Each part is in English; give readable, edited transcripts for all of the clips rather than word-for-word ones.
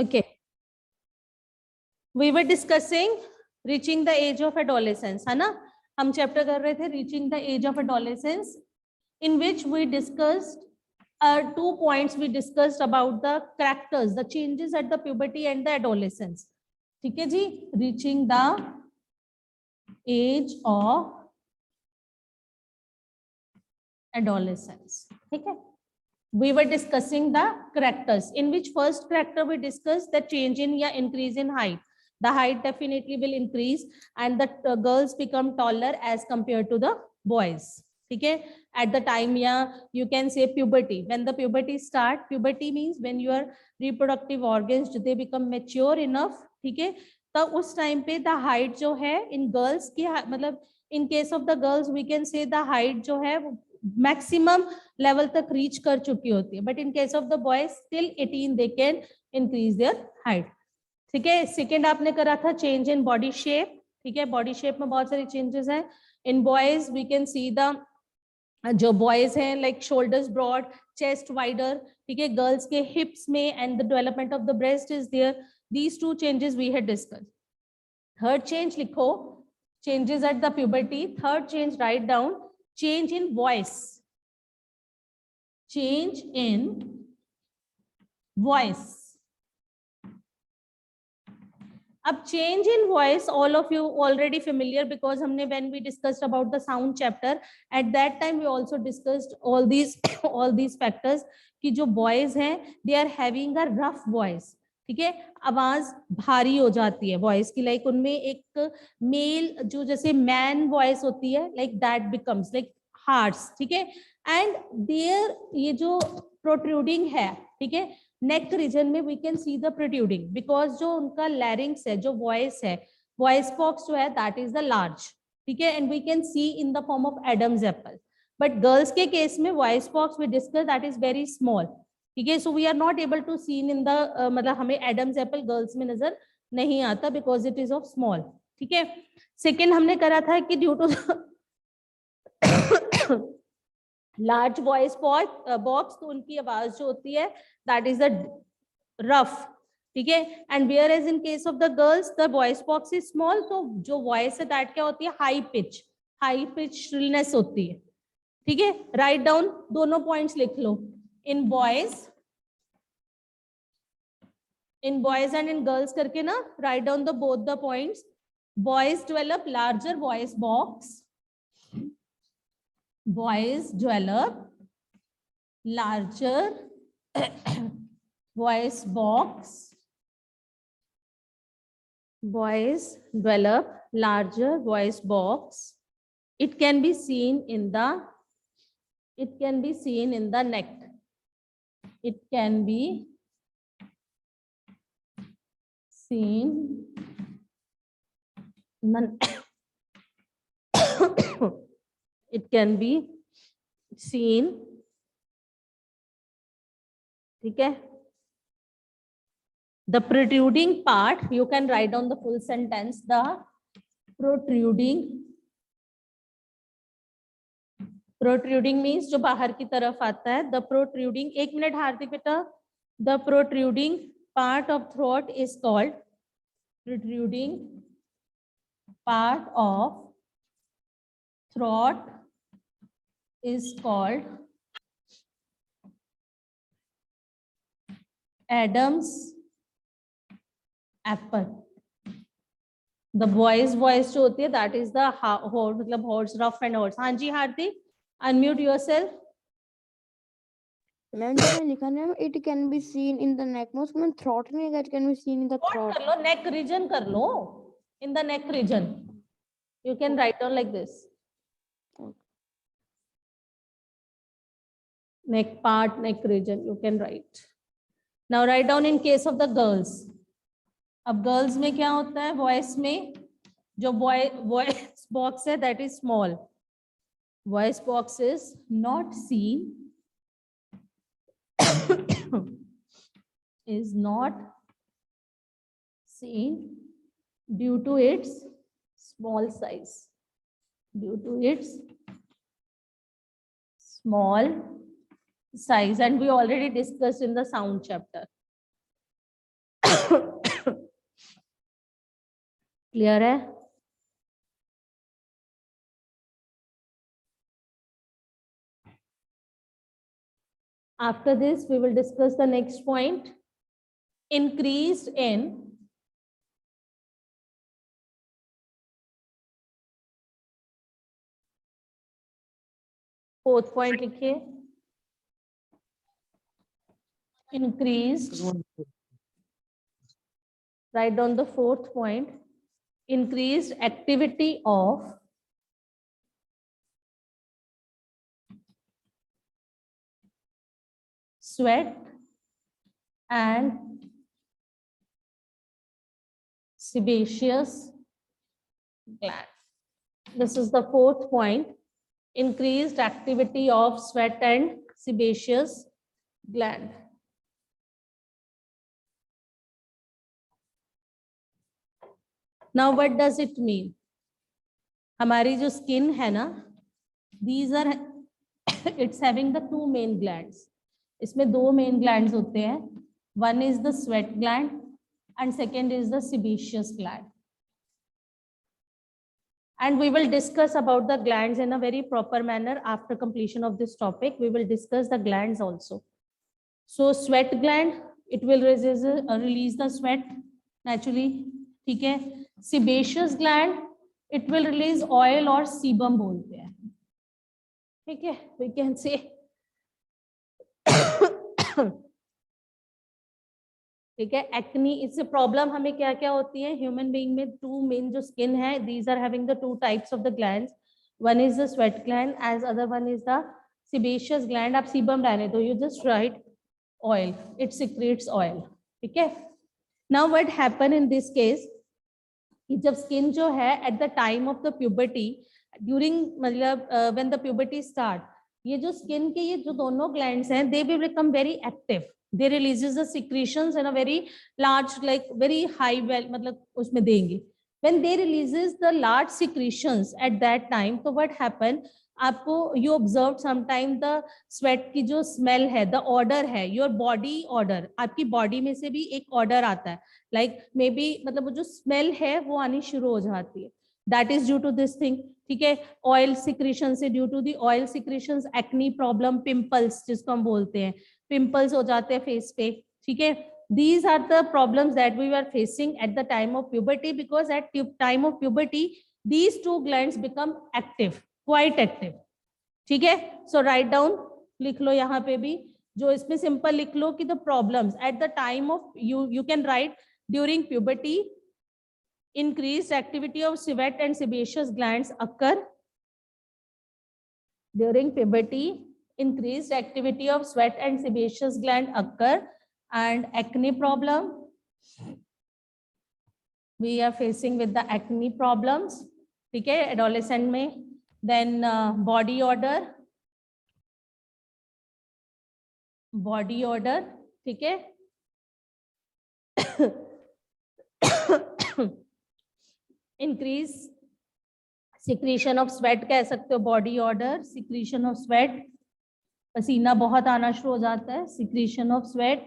Okay, we were discussing reaching the age of adolescence, है ना? हम चैप्टर कर रहे थे reaching the age of adolescence, in which we discussed 2 points. We discussed about the characters, the changes at the puberty and the adolescence. ठीक है जी, reaching the age of adolescence. ठीक है, we were discussing the characters, in which first character we discussed the change in या increase in height. The height definitely will increase and the girls become taller as compared to the boys. ठीक है, at the time you can say puberty. When the puberty start, puberty means when your reproductive organs they become mature enough. ठीक है, तो उस time पे the height जो है in girls की मतलब in case of the girls we can say the height जो है मैक्सिमम लेवल तक रीच कर चुकी होती है, but in case of the boys till 18 they can increase their height. ठीक है, सेकेंड आपने करा था चेंज इन बॉडी शेप. ठीक है, बॉडी शेप में बहुत सारी चेंजेस हैं. In boys we can see the जो बॉयज हैं like shoulders broad, chest wider. ठीक है, गर्ल्स के हिप्स में and the development of the breast is there. These 2 changes we had discussed. Third change लिखो, changes at the puberty. Third change write down, change in voice. Change in voice. अब change in voice, all of you already familiar because हमने when we discussed about the sound chapter, at that time we also discussed all these factors कि जो boys हैं they are having a rough voice. ठीक है, आवाज भारी हो जाती है वॉइस की, लाइक उनमें एक मेल जो जैसे मैन वॉइस होती है like that becomes like hearts. ठीक है, एंड देयर ये जो प्रोट्रूडिंग है, ठीक है, नेक रीजन में we can see the protruding because जो उनका लैरिंग्स है, जो वॉइस है, वॉइस बॉक्स जो है दैट इज द लार्ज. ठीक है, and we can see in the form of Adam's apple. But girls के केस में voice box we discuss that is very small. ठीक है, so we are not able to seen in the मतलब हमें Adam's apple girls में नजर नहीं आता because it is of small. ठीक है, सेकेंड हमने करा था कि due to large voice box तो उनकी आवाज जो होती है दैट इज द रफ. ठीक है, and whereas in case of the girls the voice box is small, तो जो वॉइस है दैट क्या होती है, हाई पिच श्रिलनेस होती है. ठीक है, राइट डाउन दोनों पॉइंट्स लिख लो. In boys and in girls करके ना write down the both the points. Boys develop larger voice box. Boys develop larger voice box. Boys develop larger voice box. It can be seen in the neck. It can be seen in the it can be seen. ठीक है, the protruding part, you can write down the full sentence. The protruding means जो बाहर की तरफ आता है. The protruding, एक minute हार्दिक बेटा, the protruding part of throat is called protruding part of throat is called Adam's apple. The voice जो होती है that is the मतलब horse, rough and horse. हाँ जी हार्दिक, unmute yourself. मैम जो लिखा है it can be seen in the neck. most में throat नहीं, that can be seen in the throat. कर लो, neck region कर लो, in the neck region. You can write down like this. Neck part, neck region, you can write. Now write down in case of the girls. अब girls में क्या होता है, voice में जो voice box है that is small. Voice box is not seen, is not seen due to its small size. Due to its small size, and we already discussed in the sound chapter. Clear है? After this, we will discuss the next point. Increased in fourth point लिखिए. Increased. Write down the fourth point. Increased activity of sweat and sebaceous gland. This is the fourth point. Increased activity of sweat and sebaceous gland. Now what does it mean? हमारी जो skin है ना, these are it's having the two main glands. इसमें दो main glands होते हैं. One is the sweat gland and second is the sebaceous gland. And we will discuss about the glands in a very proper manner after completion of this topic. We will discuss the glands also. So sweat gland, it will release the sweat naturally. ठीक है. Sebaceous gland, it will release oil or sebum बोलते हैं. ठीक है. We can say ठीक है. Acne, इससे problem हमें क्या क्या होती है ह्यूमन बीइंग में? टू मेन जो स्किन है, these are having the two types of the glands. One is the sweat gland, as other one is the sebaceous gland. आप सीबम रहने दो, you just write oil, it secretes oil. ठीक है. Now what happen in this case कि जब skin जो है at the time of the puberty, during मतलब व्हेन द प्यूबर्टी स्टार्ट, ये जो स्किन के ये जो दोनों ग्लैंड्स हैं, they will become very active. They releases the secretions in a very large, like very high, well, मतलब उसमें देंगे. When they releases the large secretions at that time, तो what happen? आपको you observed sometime the sweat की जो smell है, the odor है, your body odor, आपकी body में से भी एक odor आता है, like maybe मतलब वो जो smell है वो आनी शुरू हो जाती है. That is due to this thing. ठीक है. Oil secretion से, due to the oil secretions, acne problem, pimples जिसको हम बोलते हैं, पिंपल्स हो जाते हैं फेस पे. ठीक है. These are the problems that we were facing at the time of puberty, because at time of puberty these two glands become active, quite active. ठीक है. So write down, लिख लो यहाँ पे भी, जो इसमें सिंपल लिख लो कि the problems at the time of you can write during puberty, increased activity of sweat and sebaceous glands occur. During puberty, increased activity of sweat and sebaceous gland occur, and acne problem, we are facing with the acne problems. ठीक है. adolescent में. Then body odor, ठीक है. increase secretion of sweat कह सकते हो, body odor, secretion of sweat, पसीना बहुत आना शुरू हो जाता है, secretion of sweat.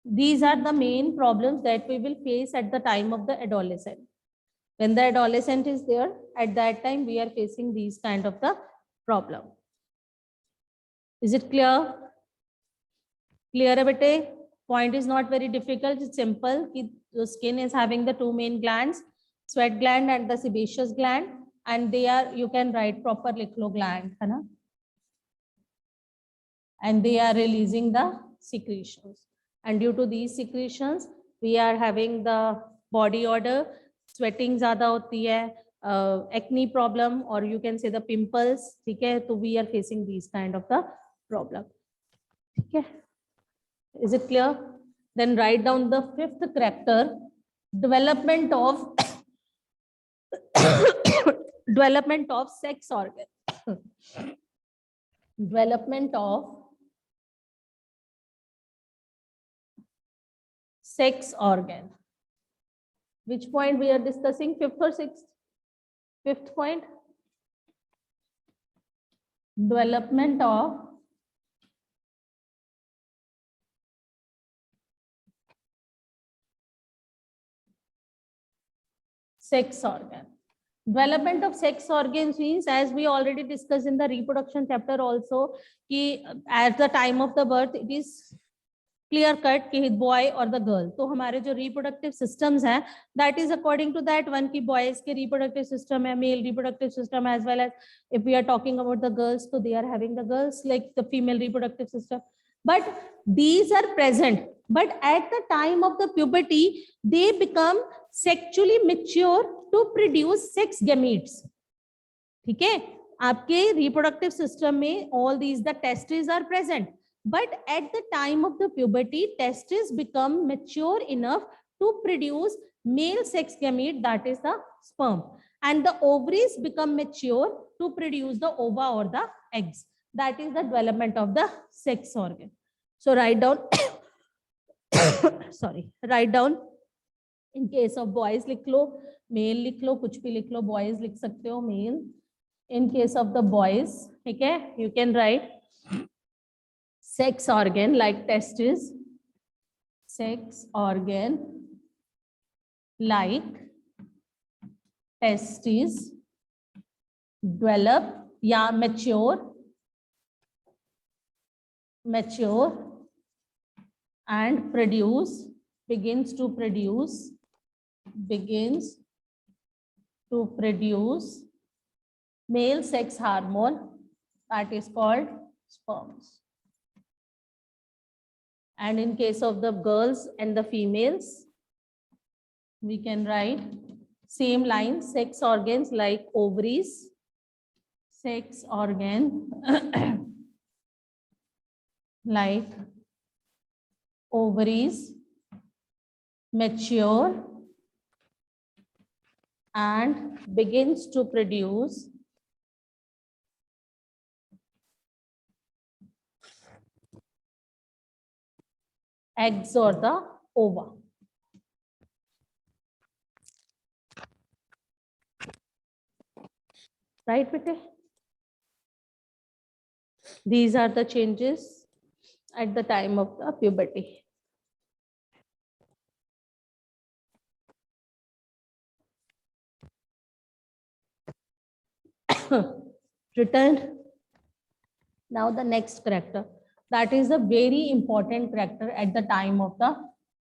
These are the main problems that we will face at the time of the adolescent. When the adolescent is there, at that time we are facing these kind of the problem. Is it clear? Clear है बेटे? Point is not very difficult, it's simple. The skin is having the two main glands, sweat gland and the sebaceous gland, and they are, you can write proper लिख लो gland, है ना? And they are releasing the secretions, and due to these secretions we are having the body odor, sweating ज़्यादा होती है, acne problem, or you can say the pimples. ठीक है. तो we are facing these kind of the problem. ठीक है. Is it clear? Then write down the fifth character, development of development of sex organ. Development of sex organ. Which point we are discussing? Fifth or sixth? Fifth point. Development of sex organ. Development of sex organs means, as we already discussed in the reproduction chapter also, कि at the time of the birth it is clear cut कि boy or the girl. तो हमारे जो reproductive systems हैं, that is according to that one कि boys के reproductive system है, male reproductive system, as well as if we are talking about the girls, so they are having the girls like the female reproductive system. But these are present, but at the time of the puberty they become sexually mature to produce sex gametes. ठीक है, आपके reproductive system में all these the testes are present, but at the time of the puberty testes become mature enough to produce male sex gamete, that is the sperm, and the ovaries become mature to produce the ova or the eggs. That is the development of the sex organ. So write down sorry, write down in case of boys लिख लो, male लिख लो, कुछ भी लिख लो, boys लिख सकते हो male. In case of the boys, ठीक है, you can write sex organ like testes, sex organ like testes develop या mature and begins to produce male sex hormone, that is called sperms. And in case of the girls and the females, we can write same line, sex organs like ovaries, sex organ like ovaries mature and begins to produce eggs or the ova. Right, bete? These are the changes at the time of the puberty. Returned. Now the next character, that is a very important character at the time of the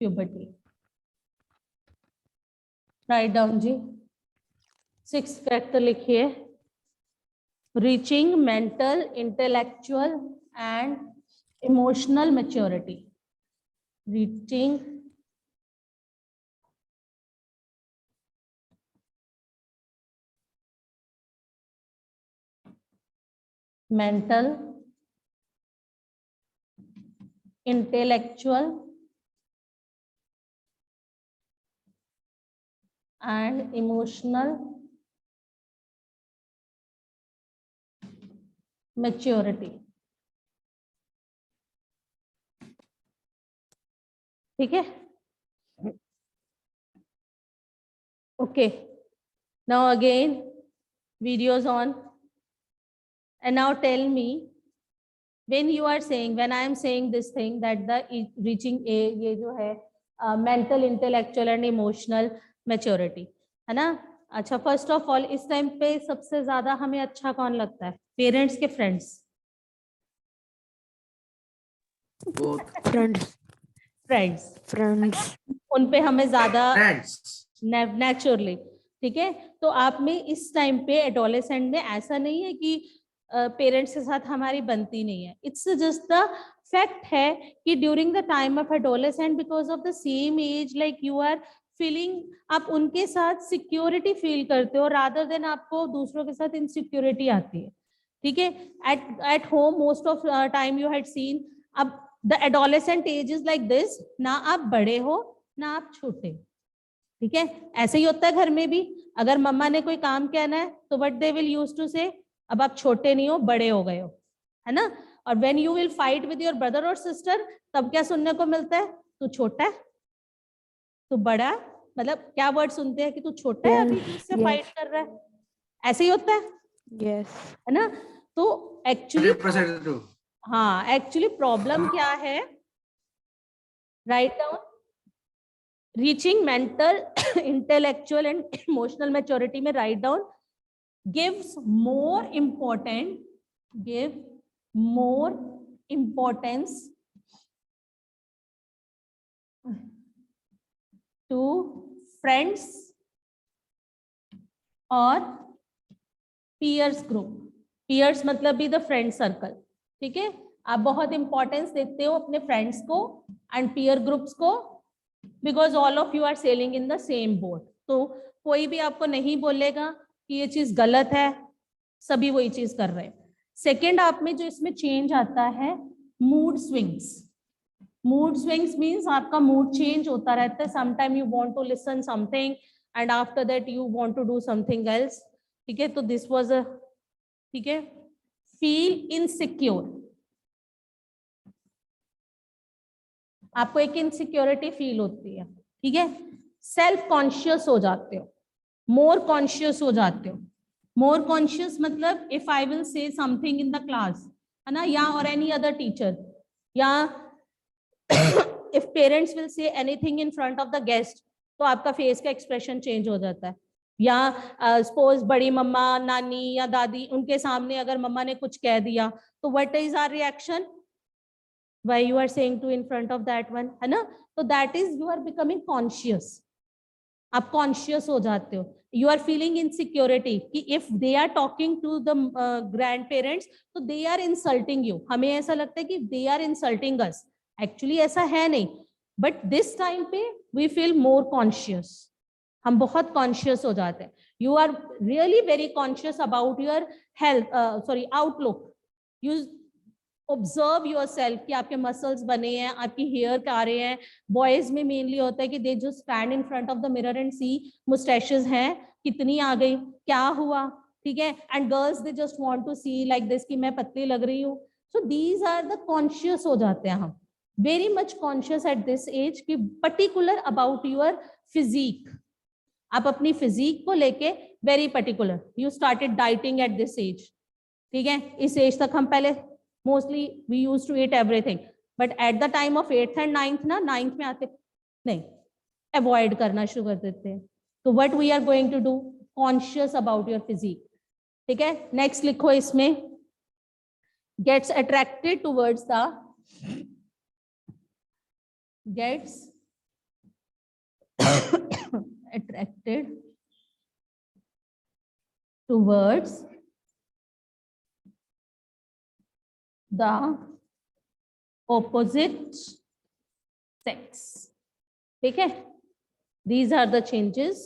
puberty. Write down ji, 6th character लिखिए. Reaching mental, intellectual and emotional maturity. Reaching mental, intellectual and emotional maturity. ठीक है? Okay. Now again, videos on. And now tell me, when you are saying, when I am saying this thing that the reaching a, ये जो है mental, intellectual and emotional maturity, है ना? अच्छा, first of all इस time पे सबसे ज्यादा हमें अच्छा कौन लगता है? पेरेंट्स के फ्रेंड्स? फ्रेंड्स उन पे हमें ज्यादा नेचुरली. ठीक है, तो आप में इस टाइम पे एडोलेसेंट में ऐसा नहीं है कि पेरेंट्स के साथ हमारी बनती नहीं है. इट्स जस्ट द फैक्ट है कि during the time of adolescent, because of the same age, like you are feeling, आप उनके साथ सिक्योरिटी फील करते हो रादर देन आपको दूसरों के साथ इनसिक्योरिटी आती है. ठीक है, at home most of time you had seen, अब the adolescent age is like this, ना आप बड़े हो ना आप छोटे. ठीक है, ऐसे ही होता है घर में भी. अगर मम्मा ने कोई काम कहना है तो what they will use to say, अब आप छोटे नहीं हो, बड़े हो गए हो, है ना. और when you will fight with your brother और सिस्टर, तब क्या सुनने को मिलता है? तू छोटा है, तू बड़ा, मतलब क्या वर्ड सुनते हैं कि तू छोटा है, अभी इससे फाइट कर रहा है. ऐसे ही होता है. यस, है ना. तो एक्चुअली हाँ, एक्चुअली प्रॉब्लम क्या है? Write down. Reaching mental intellectual and emotional maturity में write down gives more importance to friends और peers group. peers मतलब भी the friend circle. ठीक है, आप बहुत इंपॉर्टेंस देते हो अपने फ्रेंड्स को एंड पीयर ग्रुप्स को, because all of you are sailing in the same boat. तो कोई भी आपको नहीं बोलेगा कि ये चीज गलत है, सभी वही चीज कर रहे हैं. सेकेंड, आप में जो इसमें चेंज आता है mood swings. Mood swings means आपका मूड चेंज होता रहता है. Sometime you want to listen something and after that you want to do something else. ठीक है, तो दिस वाज अ, ठीक है, फील इनसिक्योर. आपको एक इनसिक्योरिटी फील होती है. ठीक है, सेल्फ कॉन्शियस हो जाते हो, मोर कॉन्शियस हो जाते हो. मोर कॉन्शियस मतलब if I will say something in the class, है ना, या और एनी अदर टीचर, या if parents will say anything in front of the guest, तो आपका फेस का एक्सप्रेशन चेंज हो जाता है. या सपोज बड़ी मम्मा, नानी या दादी, उनके सामने अगर मम्मा ने कुछ कह दिया, तो what is our reaction? Why you are saying to in front of that one, है ना? तो that is you are becoming conscious. आप conscious हो जाते हो. You are feeling insecurity कि if they are talking to the grandparents, तो they are insulting you. हमें ऐसा लगता है कि they are insulting us. Actually ऐसा है नहीं. But this time पे we feel more conscious. हम बहुत conscious हो जाते हैं. You are really very conscious about your health, outlook. You observe yourself कि आपके मसल्स बने हैं, आपकी हेयर आ रहे हैं. बॉयज में मेनली होता है कि दे जो stand in front of the mirror and see mustaches हैं, कितनी आ गई, क्या हुआ. ठीक है, and girls they just want to see like this कि मैं पतली लग रही हूँ. So these are the conscious हो जाते हैं हम, very much conscious at this age कि पर्टिकुलर अबाउट योर फिजिक. आप अपनी फिजिक को लेके very particular. You started dieting at this age. ठीक है, इस एज तक हम पहले mostly we used to eat everything, but at the time of 8th and 9th ना, 9th में आते नहीं, avoid करना शुरू कर देते हैं. तो what we are going to do, conscious about your physique. ठीक है, next लिखो इसमें gets attracted towards the attracted towards the opposite sex. ठीक है, these are the changes